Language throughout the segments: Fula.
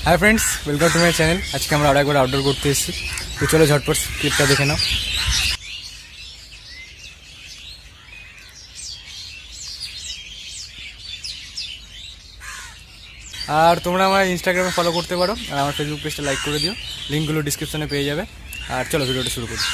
Hi friends, welcome to my channel. आज के আমরা আরেকবার আউটডোর করতে এসেছি। তো চলো ঝটপট ক্লিপটা দেখে নাও। আর তোমরা আমার ইনস্টাগ্রামে ফলো করতে পারো আর আমার ফেসবুক পেজটা লাইক করে দিও, লিঙ্কগুলো ডিসক্রিপশনে পেয়ে যাবে। আর চলো ভিডিওটা শুরু করি।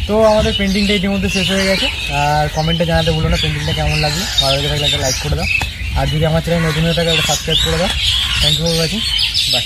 তো আমাদের পেন্টিংটা ইতিমধ্যে শেষ হয়ে গেছে। আর কমেন্টে জানাতে ভুলো না পেন্টিংটা কেমন লাগলো, ভালো লেগে থাকলে একটা লাইক করে দাও, আর যদি আমার চ্যানেল নতুন হয়ে থাকে একটা সাবস্ক্রাইব করে দাও। Thank you for watching, by.